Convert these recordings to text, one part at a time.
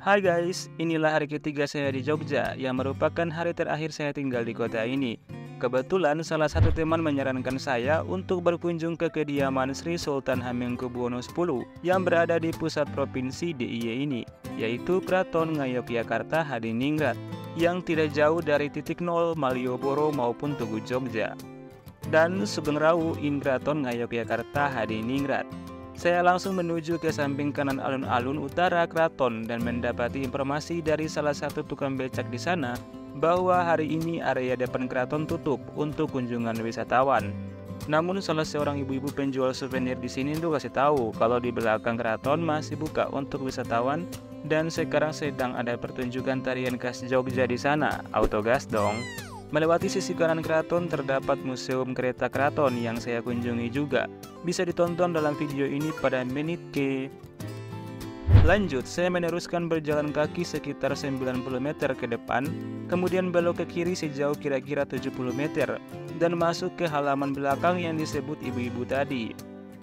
Hai guys, inilah hari ketiga saya di Jogja yang merupakan hari terakhir saya tinggal di kota ini. Kebetulan salah satu teman menyarankan saya untuk berkunjung ke kediaman Sri Sultan Hamengkubuwono X yang berada di pusat provinsi DIY ini, yaitu Keraton Ngayogyakarta Hadiningrat yang tidak jauh dari titik nol Malioboro maupun Tugu Jogja. Dan Sugeng Rawu ing Kraton Ngayogyakarta Hadiningrat. Saya langsung menuju ke samping kanan alun-alun utara keraton dan mendapati informasi dari salah satu tukang becak di sana bahwa hari ini area depan keraton tutup untuk kunjungan wisatawan. Namun salah seorang ibu-ibu penjual souvenir di sini tuh kasih tahu kalau di belakang keraton masih buka untuk wisatawan dan sekarang sedang ada pertunjukan tarian khas Jogja di sana. Autogas dong. Melewati sisi kanan keraton terdapat Museum Kereta Keraton yang saya kunjungi juga. Bisa ditonton dalam video ini pada menit ke. Lanjut, saya meneruskan berjalan kaki sekitar 90 meter ke depan, kemudian belok ke kiri sejauh kira-kira 70 meter, dan masuk ke halaman belakang yang disebut ibu-ibu tadi.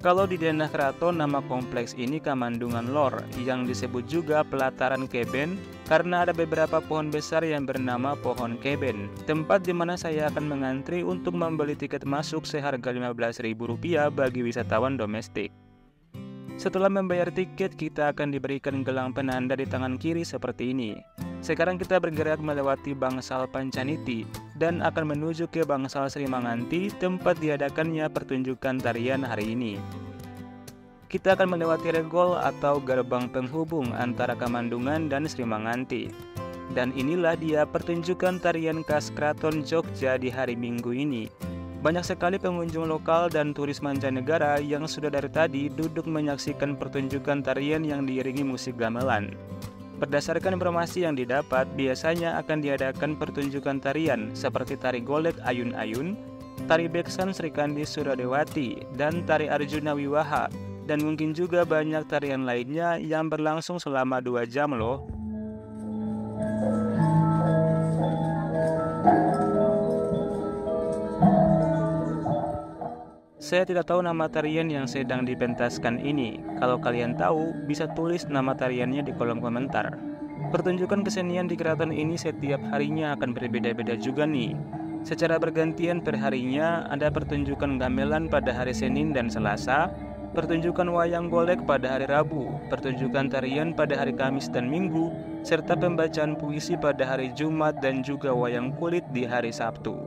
Kalau di denah keraton, nama kompleks ini Kamandungan Lor, yang disebut juga Pelataran Keben, karena ada beberapa pohon besar yang bernama pohon keben, tempat di mana saya akan mengantri untuk membeli tiket masuk seharga Rp15.000 bagi wisatawan domestik. Setelah membayar tiket, kita akan diberikan gelang penanda di tangan kiri seperti ini. Sekarang kita bergerak melewati Bangsal Pancaniti dan akan menuju ke Bangsal Sri Manganti, tempat diadakannya pertunjukan tarian hari ini. Kita akan melewati regol atau gerbang penghubung antara Kamandungan dan Sri Manganti. Dan inilah dia pertunjukan tarian khas Keraton Jogja di hari Minggu ini. Banyak sekali pengunjung lokal dan turis mancanegara yang sudah dari tadi duduk menyaksikan pertunjukan tarian yang diiringi musik gamelan. Berdasarkan informasi yang didapat, biasanya akan diadakan pertunjukan tarian seperti tari golek ayun-ayun, tari beksan Sri Kandi Suradewati, dan tari Arjuna Wiwaha, dan mungkin juga banyak tarian lainnya yang berlangsung selama 2 jam loh. Saya tidak tahu nama tarian yang sedang dipentaskan ini. Kalau kalian tahu, bisa tulis nama tariannya di kolom komentar. Pertunjukan kesenian di keraton ini setiap harinya akan berbeda-beda juga nih. Secara bergantian per harinya ada pertunjukan gamelan pada hari Senin dan Selasa, pertunjukan wayang golek pada hari Rabu, pertunjukan tarian pada hari Kamis dan Minggu, serta pembacaan puisi pada hari Jumat dan juga wayang kulit di hari Sabtu.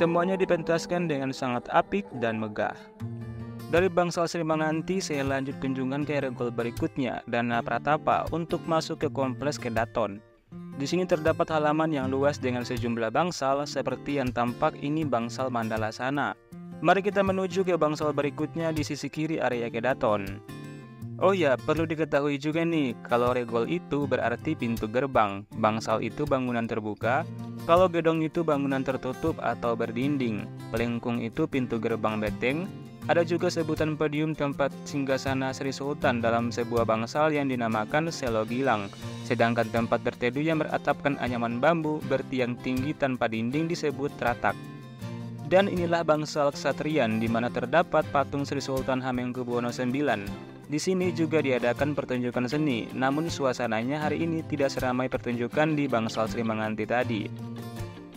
Semuanya dipentaskan dengan sangat apik dan megah. Dari Bangsal Sri Manganti, saya lanjut kunjungan ke regol berikutnya, Dana Pratapa, untuk masuk ke kompleks Kedaton. Di sini terdapat halaman yang luas dengan sejumlah bangsal, seperti yang tampak ini Bangsal Mandala sana. Mari kita menuju ke bangsal berikutnya di sisi kiri area Kedaton. Oh ya, perlu diketahui juga nih, kalau regol itu berarti pintu gerbang, bangsal itu bangunan terbuka, kalau gedong itu bangunan tertutup atau berdinding, pelengkung itu pintu gerbang beteng, ada juga sebutan podium tempat singgasana Sri Sultan dalam sebuah bangsal yang dinamakan Selo Gilang, sedangkan tempat berteduh yang beratapkan anyaman bambu bertiang tinggi tanpa dinding disebut tratak. Dan inilah bangsal Ksatrian di mana terdapat patung Sri Sultan Hamengkubuwono IX. Di sini juga diadakan pertunjukan seni, namun suasananya hari ini tidak seramai pertunjukan di Bangsal Sri Manganti tadi.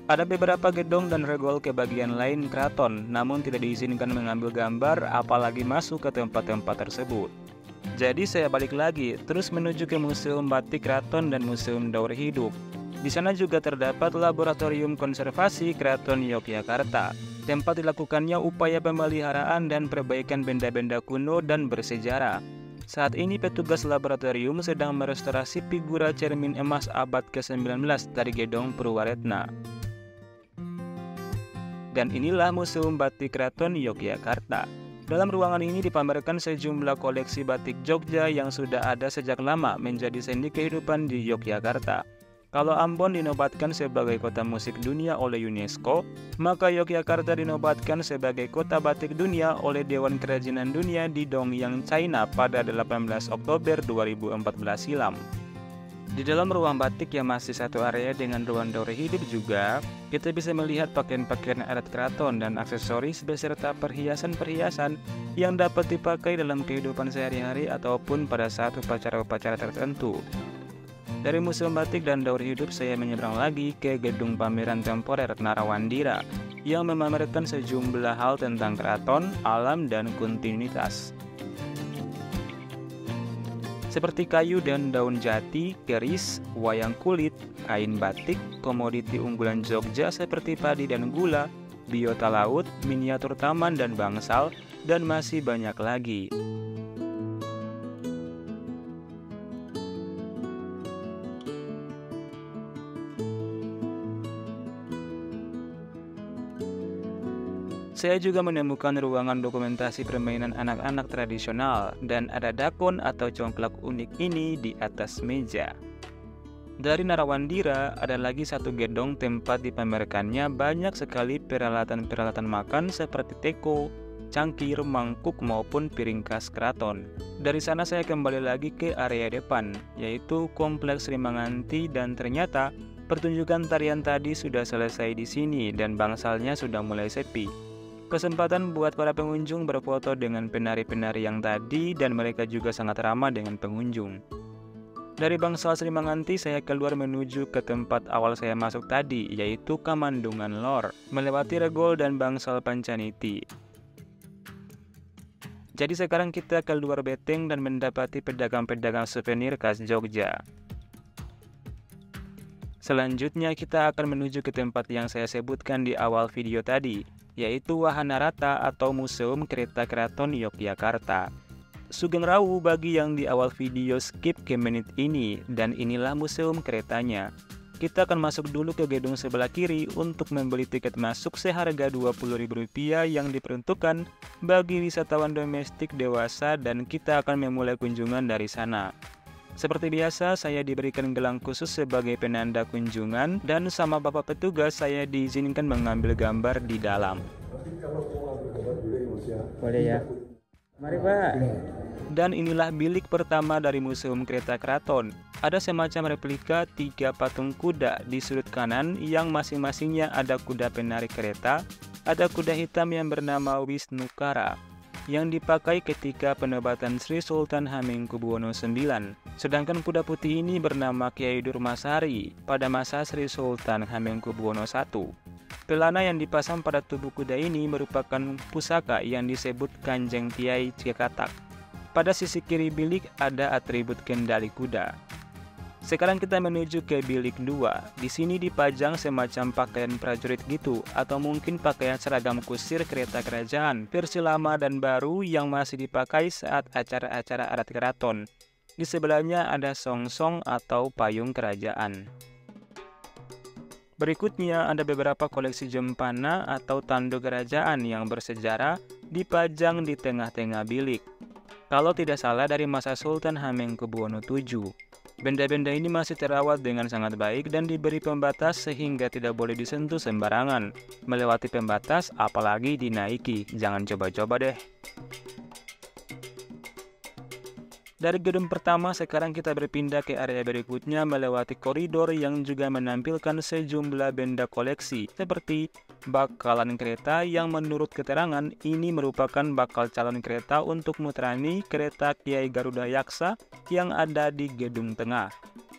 Ada beberapa gedong dan regol ke bagian lain keraton, namun tidak diizinkan mengambil gambar apalagi masuk ke tempat-tempat tersebut. Jadi saya balik lagi, terus menuju ke Museum Batik Keraton dan Museum Daur Hidup. Di sana juga terdapat Laboratorium Konservasi Keraton Yogyakarta, tempat dilakukannya upaya pemeliharaan dan perbaikan benda-benda kuno dan bersejarah. Saat ini petugas laboratorium sedang merestorasi figura cermin emas abad ke-19 dari Gedong Purwaretna. Dan inilah Museum Batik Keraton Yogyakarta. Dalam ruangan ini dipamerkan sejumlah koleksi batik Jogja yang sudah ada sejak lama menjadi sendi kehidupan di Yogyakarta. Kalau Ambon dinobatkan sebagai kota musik dunia oleh UNESCO, maka Yogyakarta dinobatkan sebagai kota batik dunia oleh Dewan Kerajinan Dunia di Dongyang, China pada 18 Oktober 2014 silam. Di dalam ruang batik yang masih satu area dengan ruang daur hidup juga, kita bisa melihat pakaian-pakaian adat keraton dan aksesoris beserta perhiasan-perhiasan yang dapat dipakai dalam kehidupan sehari-hari ataupun pada saat upacara-upacara tertentu. Dari Museum Batik dan Daur Hidup saya menyeberang lagi ke Gedung Pameran Temporer Narawandira yang memamerkan sejumlah hal tentang keraton, alam, dan kontinuitas. Seperti kayu dan daun jati, keris, wayang kulit, kain batik, komoditi unggulan Jogja seperti padi dan gula, biota laut, miniatur taman dan bangsal, dan masih banyak lagi. Saya juga menemukan ruangan dokumentasi permainan anak-anak tradisional dan ada dakon atau congklak unik ini di atas meja. Dari Narawandira ada lagi satu gedung tempat dipamerkannya banyak sekali peralatan-peralatan makan seperti teko, cangkir, mangkuk maupun piring khas keraton. Dari sana saya kembali lagi ke area depan, yaitu Kompleks Sri Manganti, dan ternyata pertunjukan tarian tadi sudah selesai di sini dan bangsalnya sudah mulai sepi. Kesempatan buat para pengunjung berfoto dengan penari-penari yang tadi dan mereka juga sangat ramah dengan pengunjung. Dari bangsal Sri Manganti saya keluar menuju ke tempat awal saya masuk tadi, yaitu Kamandungan Lor, melewati regol dan bangsal Pancaniti. Jadi sekarang kita keluar beteng dan mendapati pedagang-pedagang souvenir khas Jogja. Selanjutnya kita akan menuju ke tempat yang saya sebutkan di awal video tadi, yaitu Wahana Rata atau Museum Kereta Keraton Yogyakarta. Sugeng Rawu bagi yang di awal video skip ke menit ini, dan inilah museum keretanya. Kita akan masuk dulu ke gedung sebelah kiri untuk membeli tiket masuk seharga Rp20.000 yang diperuntukkan bagi wisatawan domestik dewasa dan kita akan memulai kunjungan dari sana. Seperti biasa, saya diberikan gelang khusus sebagai penanda kunjungan dan sama bapak petugas saya diizinkan mengambil gambar di dalam. Boleh ya? Mari Pak. Dan inilah bilik pertama dari Museum Kereta Keraton. Ada semacam replika 3 patung kuda di sudut kanan yang masing-masingnya ada kuda penarik kereta, ada kuda hitam yang bernama Wisnukara yang dipakai ketika penobatan Sri Sultan Hamengkubuwono IX. Sedangkan kuda putih ini bernama Kiai Durmasari pada masa Sri Sultan Hamengkubuwono I. Pelana yang dipasang pada tubuh kuda ini merupakan pusaka yang disebut Kanjeng Kiai Cikatak. Pada sisi kiri bilik ada atribut kendali kuda. Sekarang kita menuju ke bilik 2. Di sini dipajang semacam pakaian prajurit gitu, atau mungkin pakaian seragam kusir kereta kerajaan, versi lama dan baru yang masih dipakai saat acara-acara adat keraton. Di sebelahnya ada songsong atau payung kerajaan. Berikutnya ada beberapa koleksi jempana atau tanduk kerajaan yang bersejarah dipajang di tengah-tengah bilik. Kalau tidak salah dari masa Sultan Hamengkubuwono VII. Benda-benda ini masih terawat dengan sangat baik dan diberi pembatas sehingga tidak boleh disentuh sembarangan. Melewati pembatas apalagi dinaiki, jangan coba-coba deh. Dari gedung pertama sekarang kita berpindah ke area berikutnya melewati koridor yang juga menampilkan sejumlah benda koleksi seperti bakalan kereta yang menurut keterangan ini merupakan bakal calon kereta untuk Mutrani kereta Kiai Garuda Yaksa yang ada di gedung tengah.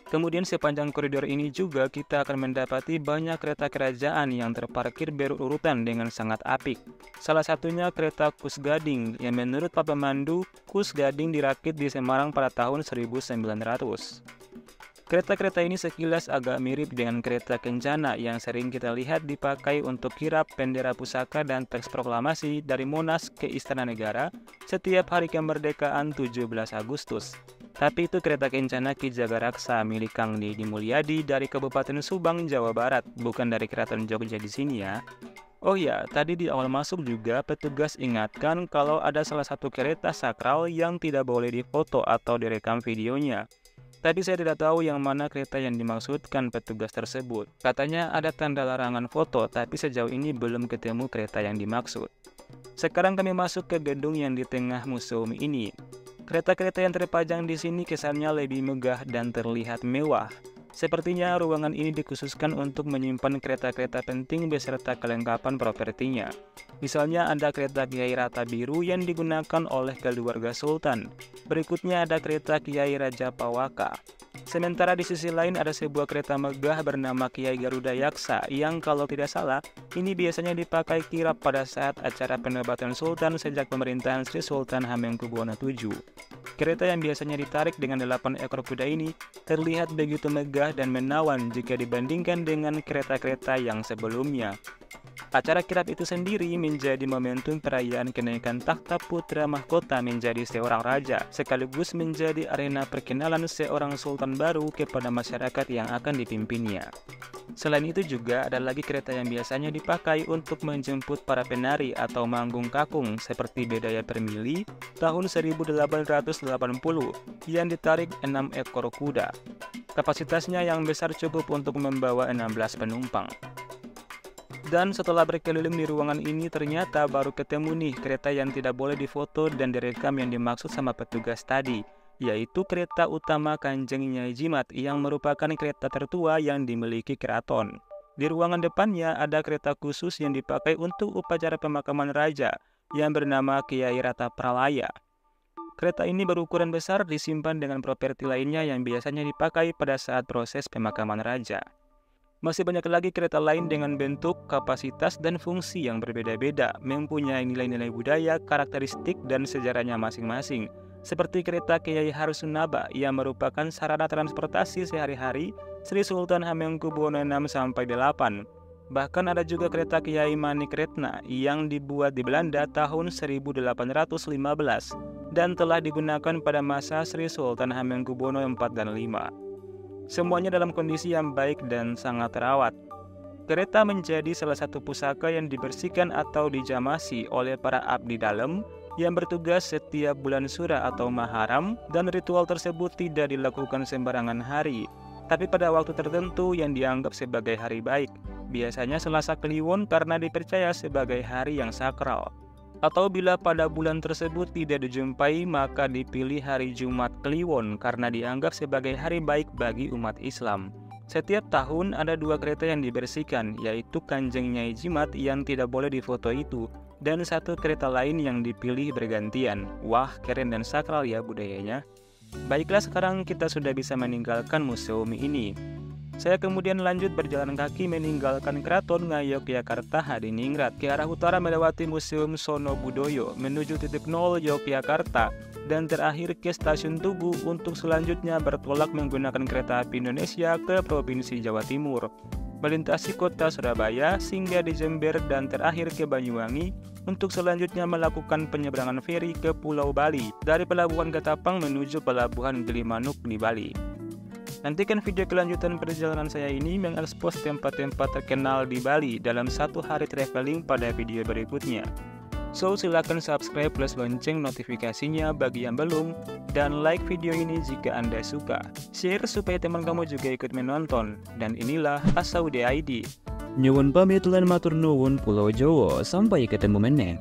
Kemudian sepanjang koridor ini juga kita akan mendapati banyak kereta kerajaan yang terparkir berurutan dengan sangat apik. Salah satunya kereta Kusgading yang menurut Pak Pemandu, Kusgading dirakit di Semarang pada tahun 1900. Kereta-kereta ini sekilas agak mirip dengan kereta Kencana yang sering kita lihat dipakai untuk kirap bendera pusaka dan teks proklamasi dari Monas ke Istana Negara setiap hari kemerdekaan 17 Agustus. Tapi itu kereta Kencana Ki Jagaraksa milik Kang Deddy Mulyadi dari Kabupaten Subang, Jawa Barat, bukan dari Keraton Jogja di sini ya. Oh ya, tadi di awal masuk juga petugas ingatkan kalau ada salah satu kereta sakral yang tidak boleh difoto atau direkam videonya. Tadi saya tidak tahu yang mana kereta yang dimaksudkan petugas tersebut. Katanya ada tanda larangan foto, tapi sejauh ini belum ketemu kereta yang dimaksud. Sekarang kami masuk ke gedung yang di tengah museum ini. Kereta-kereta yang terpajang di sini kesannya lebih megah dan terlihat mewah. Sepertinya ruangan ini dikhususkan untuk menyimpan kereta-kereta penting beserta kelengkapan propertinya. Misalnya ada kereta Kiai Rata Biru yang digunakan oleh keluarga Sultan. Berikutnya ada kereta Kiai Raja Pawaka. Sementara di sisi lain ada sebuah kereta megah bernama Kiai Garuda Yaksa yang kalau tidak salah ini biasanya dipakai kirap pada saat acara penobatan Sultan sejak pemerintahan Sri Sultan Hamengkubuwono VII. Kereta yang biasanya ditarik dengan 8 ekor kuda ini terlihat begitu megah dan menawan jika dibandingkan dengan kereta-kereta yang sebelumnya. Acara kirap itu sendiri menjadi momentum perayaan kenaikan takhta putra mahkota menjadi seorang raja, sekaligus menjadi arena perkenalan seorang sultan baru kepada masyarakat yang akan dipimpinnya. Selain itu juga ada lagi kereta yang biasanya dipakai untuk menjemput para penari atau manggung kakung seperti Bedaya Permili tahun 1880 yang ditarik 6 ekor kuda. Kapasitasnya yang besar cukup untuk membawa 16 penumpang. Dan setelah berkeliling di ruangan ini ternyata baru ketemu nih kereta yang tidak boleh difoto dan direkam yang dimaksud sama petugas tadi, yaitu kereta utama Kanjeng Nyai Jimat yang merupakan kereta tertua yang dimiliki keraton. Di ruangan depannya ada kereta khusus yang dipakai untuk upacara pemakaman raja yang bernama Kiai Rata Pralaya. Kereta ini berukuran besar disimpan dengan properti lainnya yang biasanya dipakai pada saat proses pemakaman raja. Masih banyak lagi kereta lain dengan bentuk, kapasitas, dan fungsi yang berbeda-beda, mempunyai nilai-nilai budaya, karakteristik, dan sejarahnya masing-masing. Seperti kereta Kiai Harsunaba yang merupakan sarana transportasi sehari-hari Sri Sultan Hamengkubuwono VI-VIII. Bahkan ada juga kereta Kiai Manikretna yang dibuat di Belanda tahun 1815 dan telah digunakan pada masa Sri Sultan Hamengkubuwono IV dan V. Semuanya dalam kondisi yang baik dan sangat terawat. Kereta menjadi salah satu pusaka yang dibersihkan atau dijamasi oleh para abdi dalam yang bertugas setiap bulan Sura atau Maharam, dan ritual tersebut tidak dilakukan sembarangan hari, tapi pada waktu tertentu yang dianggap sebagai hari baik, biasanya Selasa Kliwon karena dipercaya sebagai hari yang sakral. Atau bila pada bulan tersebut tidak dijumpai, maka dipilih hari Jumat Kliwon karena dianggap sebagai hari baik bagi umat Islam. Setiap tahun ada 2 kereta yang dibersihkan, yaitu Kanjeng Nyai Jimat yang tidak boleh difoto itu, dan 1 kereta lain yang dipilih bergantian. Wah, keren dan sakral ya budayanya. Baiklah, sekarang kita sudah bisa meninggalkan museum ini. Saya kemudian lanjut berjalan kaki meninggalkan Keraton Ngayogyakarta Hadiningrat ke arah utara melewati Museum Sono Budoyo menuju titik 0 Yogyakarta dan terakhir ke Stasiun Tugu untuk selanjutnya bertolak menggunakan kereta api Indonesia ke Provinsi Jawa Timur, melintasi kota Surabaya hingga di Jember dan terakhir ke Banyuwangi untuk selanjutnya melakukan penyeberangan feri ke Pulau Bali dari Pelabuhan Ketapang menuju Pelabuhan Gilimanuk di Bali. Nantikan video kelanjutan perjalanan saya ini mengekspos tempat-tempat terkenal di Bali dalam 1 hari traveling pada video berikutnya. So, silakan subscribe plus lonceng notifikasinya bagi yang belum, dan like video ini jika Anda suka. Share supaya teman kamu juga ikut menonton. Dan inilah Asaude ID. Nyuwun pamit lan matur nuwun Pulau Jawa, sampai ketemu meneh.